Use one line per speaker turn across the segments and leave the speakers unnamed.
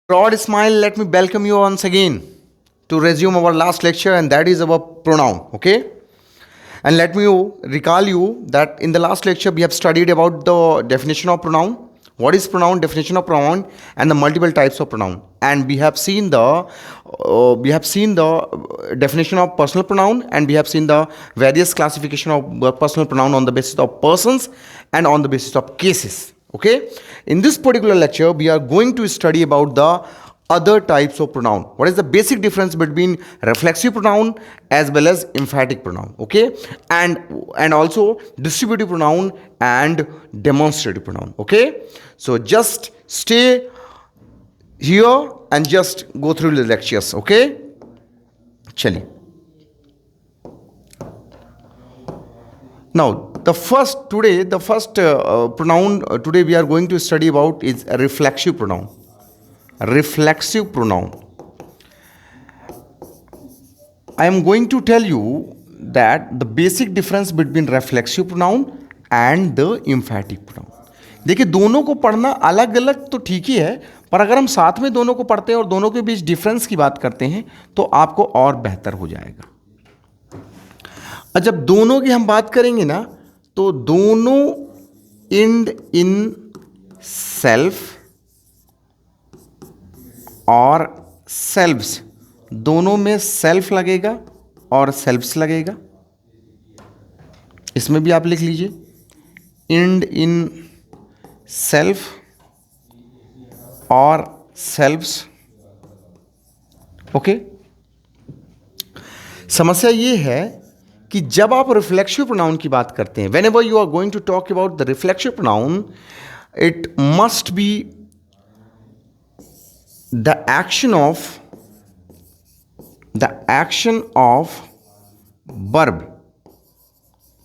Broad smile, let me welcome you once again to resume our last lecture, and that is our pronoun. Okay, and let me recall you that in the last lecture we have studied about the definition of pronoun, what is pronoun, definition of pronoun, and the multiple types of pronoun. And we have seen the definition of personal pronoun, and we have seen the various classification of personal pronoun on the basis of persons and on the basis of cases. Okay, in this particular lecture we are going to study about the other types of pronoun. What is the basic difference between reflexive pronoun as well as emphatic pronoun? Okay, and also distributive pronoun and demonstrative pronoun. Okay, so just stay here and just go through the lectures. Okay, chaliye. Now, the first pronoun today we are going to study about is a reflexive pronoun. Reflexive pronoun. I am going to tell you that the basic difference between reflexive pronoun and the emphatic pronoun. देखिए, दोनों को पढ़ना अलग अलग तो ठीक ही है, पर अगर हम साथ में दोनों को पढ़ते हैं और दोनों के बीच डिफरेंस की बात करते हैं तो आपको और बेहतर हो जाएगा। जब दोनों की हम बात करेंगे ना, तो दोनों इंड इन सेल्फ और सेल्फ्स, दोनों में सेल्फ लगेगा और सेल्फ्स लगेगा। इसमें भी आप लिख लीजिए, इंड इन सेल्फ और सेल्फ्स। ओके, समस्या ये है कि जब आप रिफ्लेक्सिव प्रोनाउन की बात करते हैं, whenever you are going to talk about the reflexive pronoun, it must be the action of verb.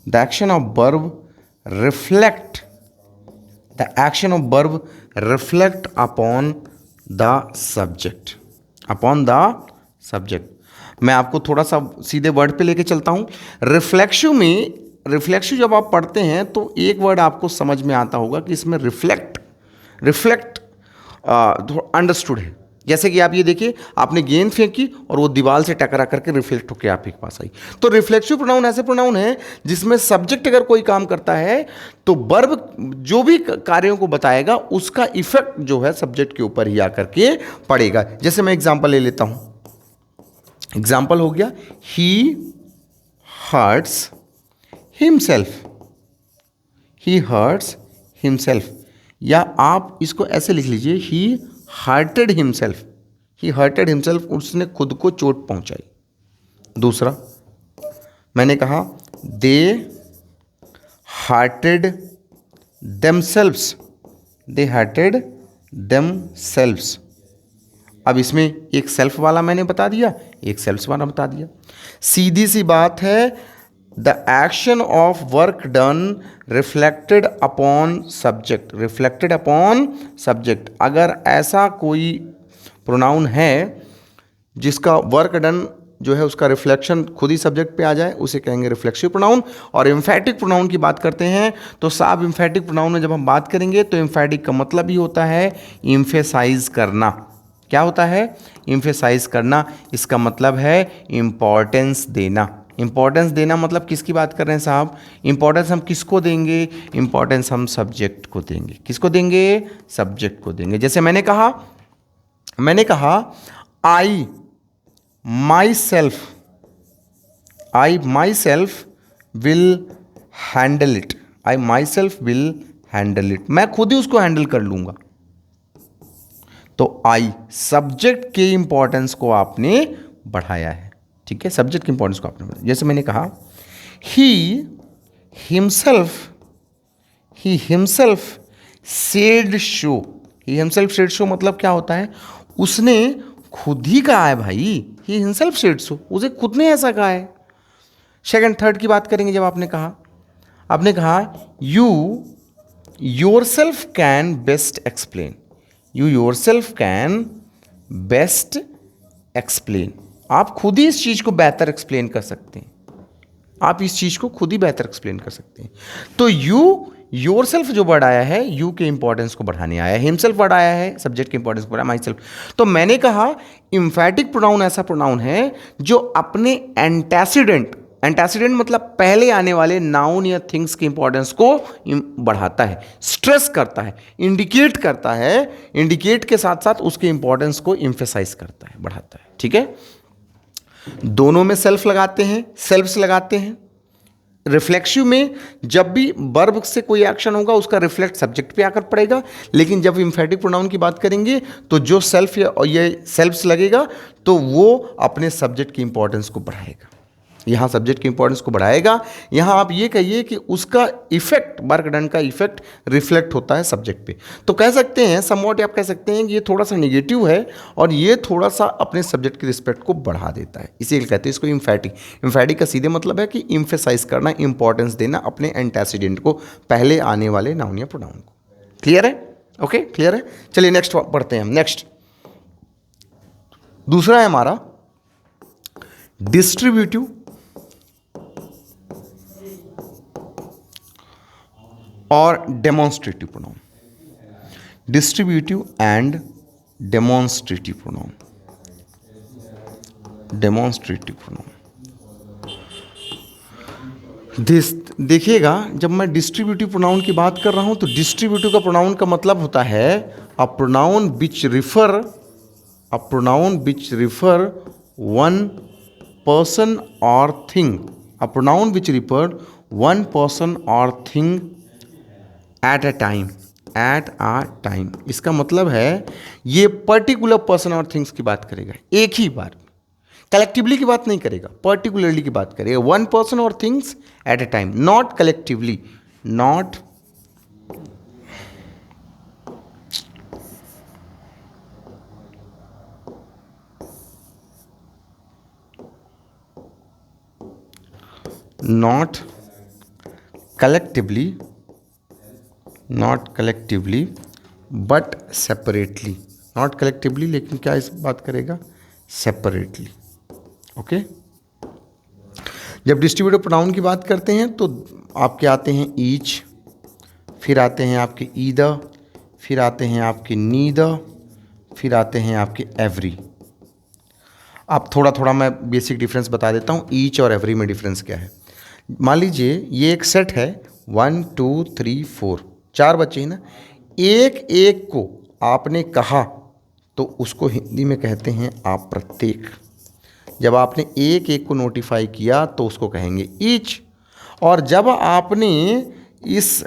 The action of verb reflect upon the subject. मैं आपको थोड़ा सा सीधे वर्ड पे लेके चलता हूं। रिफ्लेक्सिव जब आप पढ़ते हैं तो एक वर्ड आपको समझ में आता होगा कि इसमें रिफ्लेक्ट अंडरस्टूड है। जैसे कि आप ये देखिए, आपने गेंद फेंकी और वो दीवार से टकरा करके रिफ्लेक्ट होकर आपके पास आई। तो रिफ्लेक्सिव प्रोनाउन ऐसे प्रोनाउन है जिसमें सब्जेक्ट अगर कोई काम करता है तो वर्ब जो भी कार्यों को बताएगा उसका इफेक्ट जो है सब्जेक्ट के ऊपर ही आकर के पड़ेगा। जैसे मैं एग्जाम्पल ले लेता हूं। एग्जाम्पल हो गया, ही हर्ट्स हिमसेल्फ, या आप इसको ऐसे लिख लीजिए, ही हर्टेड हिमसेल्फ, उसने खुद को चोट पहुंचाई। दूसरा मैंने कहा, दे हर्टेड देमसेल्व्स। अब इसमें एक सेल्फ वाला मैंने बता दिया, एक सेल्फ्स वाला बता दिया। सीधी सी बात है, the action of work done reflected upon subject. अगर ऐसा कोई प्रोनाउन है जिसका वर्क डन जो है उसका रिफ्लेक्शन खुद ही सब्जेक्ट पे आ जाए, उसे कहेंगे रिफ्लेक्सिव प्रोनाउन। और एम्फेटिक प्रोनाउन की बात करते हैं तो साहब, एम्फेटिक प्रोनाउन में जब हम बात करेंगे तो एम्फेटिक का मतलब ही होता है एम्फेसाइज करना। क्या होता है? एम्फेसाइज करना। इसका मतलब है इंपॉर्टेंस देना मतलब किसकी बात कर रहे हैं साहब? इंपॉर्टेंस हम किसको देंगे? इंपॉर्टेंस हम सब्जेक्ट को देंगे। किसको देंगे? सब्जेक्ट को देंगे। जैसे मैंने कहा I myself will handle it. मैं खुद ही उसको हैंडल कर लूंगा। तो आई, सब्जेक्ट के इंपॉर्टेंस को आपने बढ़ाया है। ठीक है, सब्जेक्ट के इंपॉर्टेंस को आपने बढ़ाया। जैसे मैंने कहा, ही हिमसेल्फ सेड शो मतलब क्या होता है? उसने खुद ही कहा है भाई, ही हिमसेल्फ सेड शो, उसे खुद ने ऐसा कहा है। सेकंड थर्ड की बात करेंगे। जब आपने कहा you yourself can best explain. आप खुद ही इस चीज को बेहतर एक्सप्लेन कर सकते हैं। तो यू योरसेल्फ जो वर्ड आया है यू के इंपॉर्टेंस को बढ़ाने आया है, हिमसेल्फ वर्ड आया है सब्जेक्ट के इंपॉर्टेंस को बढ़ाया, माई सेल्फ। तो मैंने कहा इम्फैटिक प्रोनाउन ऐसा प्रोनाउन है जो अपने एंटेसिडेंट, एंटेसिडेंट मतलब पहले आने वाले नाउन या थिंग्स की इंपॉर्टेंस को बढ़ाता है, स्ट्रेस करता है, इंडिकेट करता है, इंडिकेट के साथ साथ उसके इंपॉर्टेंस को एम्फेसाइज करता है, बढ़ाता है। ठीक है, दोनों में सेल्फ लगाते हैं, सेल्फ्स लगाते हैं। रिफ्लेक्सिव में जब भी वर्ब से कोई एक्शन होगा उसका रिफ्लेक्ट सब्जेक्ट पे आकर पड़ेगा, लेकिन जब इम्फेटिक प्रोनाउन की बात करेंगे तो जो सेल्फ या ये सेल्फ्स लगेगा तो वो अपने सब्जेक्ट की इंपॉर्टेंस को बढ़ाएगा, यहाँ सब्जेक्ट की इंपॉर्टेंस को बढ़ाएगा। यहाँ आप ये कहिए कि उसका इफेक्ट, वर्क डन का इफेक्ट रिफ्लेक्ट होता है सब्जेक्ट पे। तो कह सकते हैं समवॉट, आप कह सकते हैं कि ये थोड़ा सा नेगेटिव है और ये थोड़ा सा अपने सब्जेक्ट की रिस्पेक्ट को बढ़ा देता है, इसीलिए कहते हैं इसको इम्फैटिक। इम्फैटिक का सीधे मतलब है कि इम्फेसाइज करना, इंपॉर्टेंस देना अपने एंटेसिडेंट को, पहले आने वाले नाउन या प्रोनाउन को। क्लियर है? ओके, क्लियर है। चलिए नेक्स्ट पढ़ते हैं हम। नेक्स्ट दूसरा है हमारा डिस्ट्रीब्यूटिव और demonstrative pronoun. Distributive and demonstrative pronoun. Demonstrative pronoun देखिएगा, जब मैं डिस्ट्रीब्यूटिव प्रोनाउन की बात कर रहा हूं तो डिस्ट्रीब्यूटिव का प्रोनाउन का मतलब होता है a pronoun which refer one person or thing, a pronoun which refer one person or thing at a time. इसका मतलब है ये पर्टिकुलर पर्सन और थिंग्स की बात करेगा एक ही बार, कलेक्टिवली की बात नहीं करेगा, पर्टिकुलरली की बात करेगा। वन पर्सन और things at a time, not collectively, not collectively but separately, not collectively लेकिन क्या इस बात करेगा, सेपरेटली। ओके, जब डिस्ट्रीब्यूटिव प्रोनाउन की बात करते हैं तो आपके आते हैं ईच, फिर आते हैं आपके ईदर, फिर आते हैं आपके नीदर, फिर आते हैं आपके एवरी। आप थोड़ा थोड़ा मैं बेसिक डिफरेंस बता देता हूँ, ईच और एवरी में डिफरेंस क्या है। मान लीजिए ये एक सेट है 1 2 3 4, 4 बच्चे हैं ना, एक एक को आपने कहा तो उसको हिंदी में कहते हैं आप प्रत्येक। जब आपने एक एक को नोटिफाई किया तो उसको कहेंगे ईच, और जब आपने इस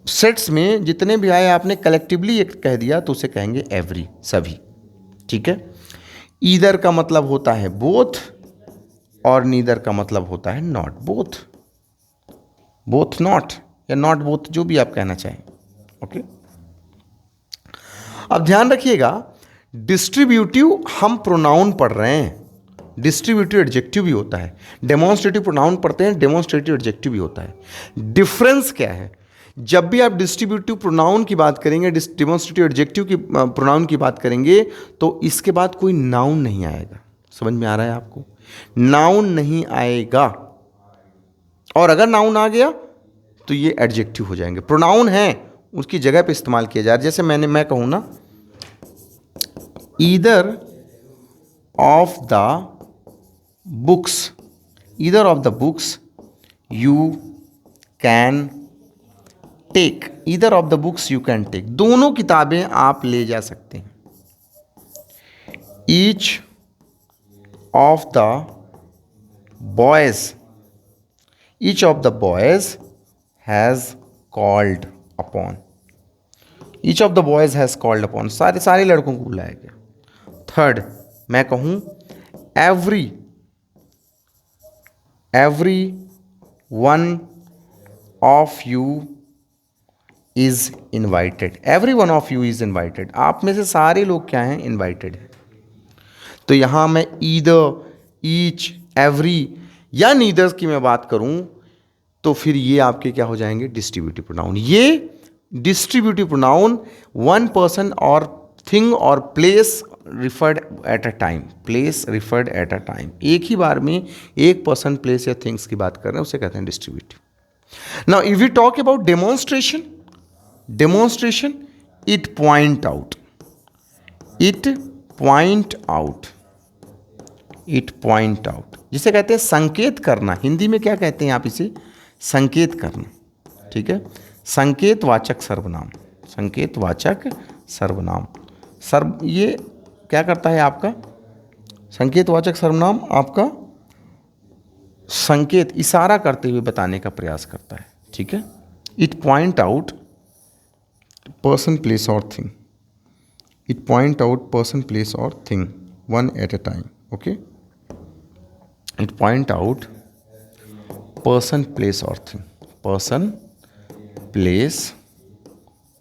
सेट्स में जितने भी आए आपने कलेक्टिवली एक कह दिया तो उसे कहेंगे एवरी, सभी। ठीक है, ईदर का मतलब होता है बोथ और नीदर का मतलब होता है नॉट, बोथ नॉट या नॉट बोथ, जो भी आप कहना चाहें। ओके, अब ध्यान रखिएगा डिस्ट्रीब्यूटिव हम प्रोनाउन पढ़ रहे हैं, डिस्ट्रीब्यूटिव एडजेक्टिव भी होता है। डेमोन्स्ट्रेटिव प्रोनाउन पढ़ते हैं, डेमोन्स्ट्रेटिव एडजेक्टिव भी होता है। डिफरेंस क्या है, जब भी आप डिस्ट्रीब्यूटिव प्रोनाउन की बात करेंगे, डेमोन्स्ट्रेटिव एडजेक्टिव की प्रोनाउन की बात करेंगे तो इसके बाद कोई नाउन नहीं आएगा। समझ में आ रहा है आपको? नाउन नहीं आएगा, और अगर नाउन आ गया तो ये एडजेक्टिव हो जाएंगे। प्रोनाउन है उसकी जगह पे इस्तेमाल किया जा रहा है। जैसे मैं कहूँ ना, either of the books you can take, either of the books you can take, दोनों किताबें आप ले जा सकते हैं। Each of the boys has called upon, each of the boys has called upon, सारे लड़कों को बुलाया गया। थर्ड, मैं कहूँ every one of you is invited, every one of you is invited, आप में से सारे लोग क्या हैं, इन्वाइटेड हैं। तो यहाँ मैं ईदर, ईच, एवरी या नीदर की मैं बात करूँ तो फिर ये आपके क्या हो जाएंगे, डिस्ट्रीब्यूटिव प्रोनाउन। ये distributive pronoun one person or thing और place referred eight a time, एक ही बार में एक पर्सन, प्लेस या थिंग्स की बात कर रहे हैं, उसे कहते हैं distributive. Now if we talk about demonstration, it point out, जिसे कहते हैं संकेत करना। हिंदी में क्या कहते हैं आप इसे? संकेत करना, ठीक है। संकेतवाचक सर्वनाम, ये क्या करता है आपका? संकेतवाचक सर्वनाम आपका संकेत, इशारा करते हुए बताने का प्रयास करता है, ठीक है। It point out person, place और thing. It point out person, place और thing one at a time, okay. It point out person, place और थिंग, पर्सन, प्लेस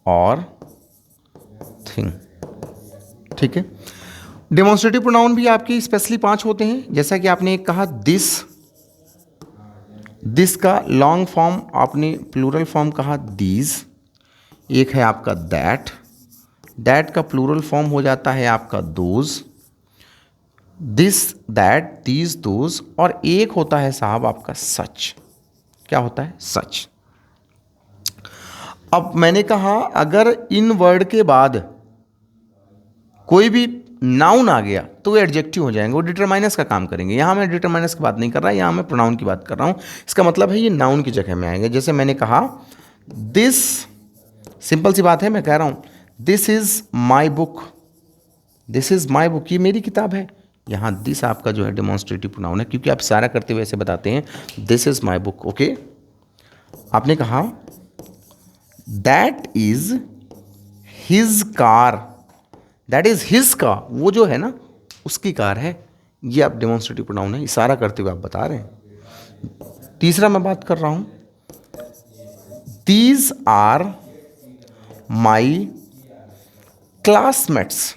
और थिंग, ठीक है। डेमोन्स्ट्रेटिव प्रोनाउन भी आपके स्पेशली 5 होते हैं। जैसा कि आपने एक कहा दिस का लॉन्ग फॉर्म आपने प्लूरल फॉर्म कहा दीज। एक है आपका दैट का प्लूरल फॉर्म हो जाता है आपका those. This, that, these, those. और एक होता है साहब आपका सच। क्या होता है? सच। अब मैंने कहा अगर इन वर्ड के बाद कोई भी नाउन आ गया तो वो एडजेक्टिव हो जाएंगे, वो डिटरमाइनस का काम करेंगे। यहां मैं डिटरमाइनस की बात नहीं कर रहा, यहां मैं प्रोनाउन की बात कर रहा हूं। इसका मतलब है ये नाउन की जगह में आएंगे। जैसे मैंने कहा दिस, सिंपल सी बात है, मैं कह रहा हूं दिस इज माई बुक, ये मेरी किताब है। यहां दिस आपका जो है डेमोन्स्ट्रेटिव प्रोनाउन है, क्योंकि आप इशारा करते हुए ऐसे बताते हैं this is my book, okay. आपने कहा दैट इज हिज कार, वो जो है ना उसकी कार है। ये आप डेमोन्स्ट्रेटिव प्रोनाउन है, इशारा करते हुए आप बता रहे हैं। तीसरा मैं बात कर रहा हूं दीज आर माई क्लासमेट्स,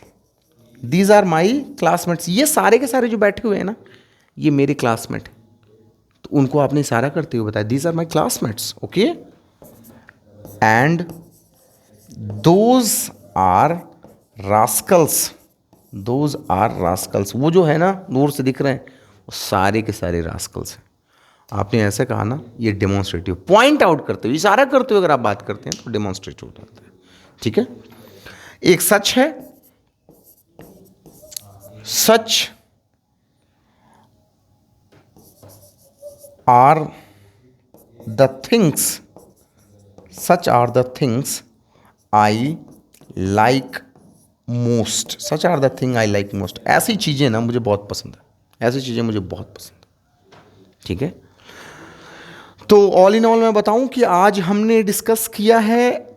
ये सारे के सारे जो बैठे हुए हैं ना, ये मेरे क्लासमेट, तो उनको आपने इशारा करते हुए बताया these are my classmates, okay. And those are rascals, वो जो है ना दूर से दिख रहे हैं, वो सारे के सारे रास्कल्स हैं। आपने ऐसे कहा ना, ये डेमोन्स्ट्रेटिव, पॉइंट आउट करते हुए, इशारा करते हुए अगर आप बात करते हैं तो डेमोन्स्ट्रेटिव होता है, ठीक है। एक सच है, such are the things I like most, ऐसी चीज़ें ना मुझे बहुत पसंद है, ठीक है। तो ऑल इन ऑल मैं बताऊं कि आज हमने डिस्कस किया है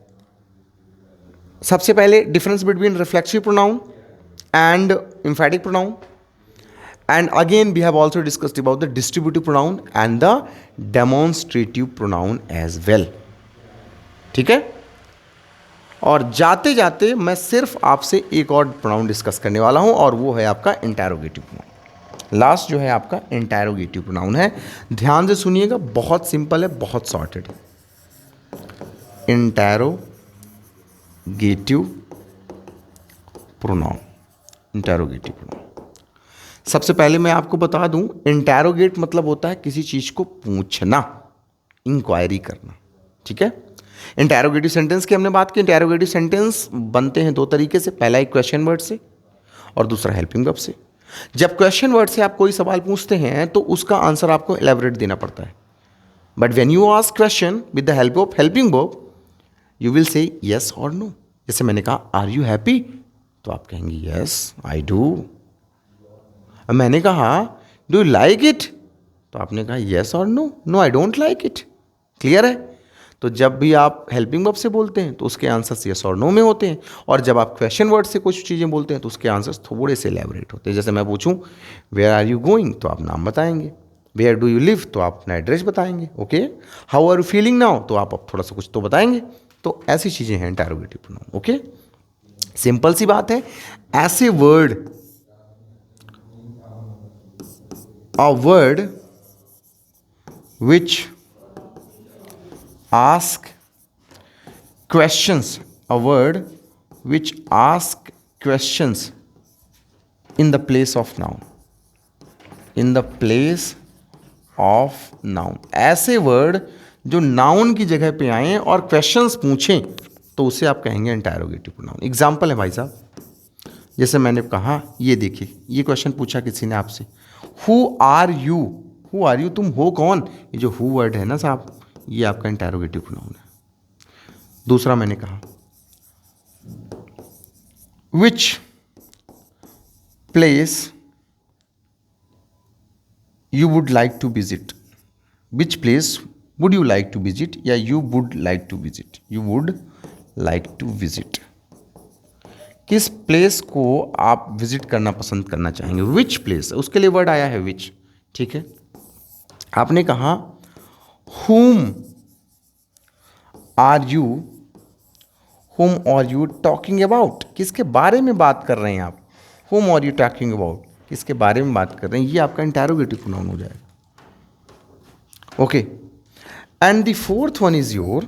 सबसे पहले difference between reflexive pronoun and emphatic pronoun, and again we have also discussed about the distributive pronoun and the demonstrative pronoun as well, ठीक है। और जाते जाते मैं सिर्फ आपसे एक और प्रोनाउन डिस्कस करने वाला हूं, और वो है आपका इंटैरोगेटिव प्रोनाउन। लास्ट जो है आपका इंटैरोगेटिव प्रोनाउन है। ध्यान से सुनिएगा, बहुत सिंपल है, बहुत सॉर्टेड है। इंटैरोगेटिव प्रोनाउन, सबसे पहले मैं आपको बता दूं, इंटैरोगेट मतलब होता है किसी चीज को पूछना, इंक्वायरी करना, ठीक है। इंटैरोगेटिव सेंटेंस की हमने बात की। इंटैरोगेटिव सेंटेंस बनते हैं 2 तरीके से, पहला एक क्वेश्चन वर्ड से और दूसरा हेल्पिंग वर्ब से। जब क्वेश्चन वर्ड से आप कोई सवाल पूछते हैं तो उसका आंसर आपको एलैबोरेट देना पड़ता है, but when you ask question with the help of helping verb you will say yes और नो। जैसे मैंने कहा आर यू हैप्पी, तो आप कहेंगे यस आई डू। मैंने कहा डू यू लाइक इट, तो आपने कहा यस और no, no I don't like it. Clear है? तो जब भी आप हेल्पिंग वर्ब से बोलते हैं तो उसके आंसर्स यस और नो में होते हैं, और जब आप क्वेश्चन वर्ड से कुछ चीज़ें बोलते हैं तो उसके आंसर्स थोड़े से एलैबोरेट होते हैं। जैसे मैं पूछूं वेयर आर यू गोइंग, तो आप नाम बताएंगे। वेयर डू यू लिव, तो आप अपना एड्रेस बताएंगे। Okay, how are you feeling now, तो आप अब थोड़ा सा कुछ तो बताएंगे। तो ऐसी चीज़ें हैं इंटैरोगेटिव प्रोनाउन। ओके, सिंपल सी बात है। ऐसे word, a word which ask questions, in the place of noun, ऐसे वर्ड जो नाउन की जगह पे आए और क्वेश्चंस पूछें तो उसे आप कहेंगे इंटरोगेटिव प्रोनाउन। एग्जाम्पल है भाई साहब, जैसे मैंने कहा, ये देखिए, ये क्वेश्चन पूछा किसी ने आपसे, who are you, who are you, तुम हो कौन। ये जो हु वर्ड है ना साहब, ये आपका इंटरोगेटिव प्रोनाउन है। दूसरा मैंने कहा, which place you would like to visit, which place would you like to visit, या you would like to visit, you would like to visit, किस प्लेस को आप विजिट करना पसंद करना चाहेंगे। विच प्लेस, उसके लिए वर्ड आया है विच, ठीक है। आपने कहा whom are you talking about, किसके बारे में बात कर रहे हैं आप। whom are you talking about, किसके बारे में बात कर रहे हैं, ये आपका इंटरोगेटिव प्रोनाउन हो जाएगा। Okay, and the fourth one is your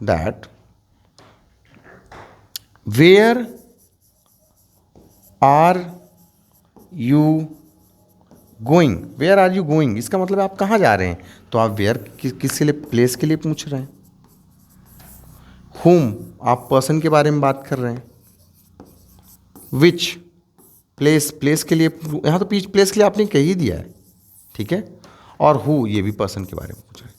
that where are you going, where are you going, इसका मतलब आप कहाँ जा रहे हैं। तो आप वेयर किसके लिए, प्लेस के लिए पूछ रहे हैं। whom, आप पर्सन के बारे में बात कर रहे हैं। विच, प्लेस, प्लेस के लिए, यहाँ तो प्लेस के लिए आपने कह ही दिया है, ठीक है। और हु, ये भी पर्सन के बारे में पूछ रहे हैं।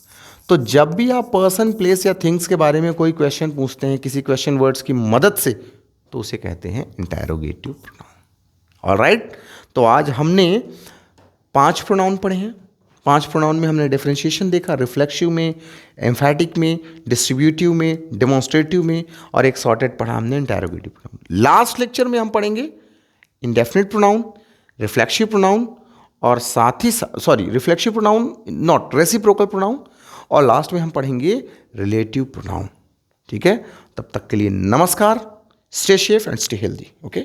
तो जब भी आप पर्सन, प्लेस या थिंग्स के बारे में कोई क्वेश्चन पूछते हैं किसी क्वेश्चन वर्ड्स की मदद से, तो उसे कहते हैं इंटरोगेटिव प्रोनाउन। ऑलराइट, तो आज हमने 5 प्रोनाउन पढ़े हैं। 5 प्रोनाउन में हमने डिफरेंशिएशन देखा, रिफ्लेक्सिव में, एम्फैटिक में, डिस्ट्रीब्यूटिव में, डेमोन्स्ट्रेटिव में, और एक सॉर्टेड पढ़ा हमने इंटरोगेटिव प्रोनाउन। लास्ट लेक्चर में हम पढ़ेंगे इंडेफिनिट प्रोनाउन, रिफ्लेक्सिव प्रोनाउन, और साथ ही reflexive pronoun not reciprocal pronoun, और लास्ट में हम पढ़ेंगे रिलेटिव प्रोनाउन। ठीक है, तब तक के लिए नमस्कार, stay safe and stay healthy. Okay.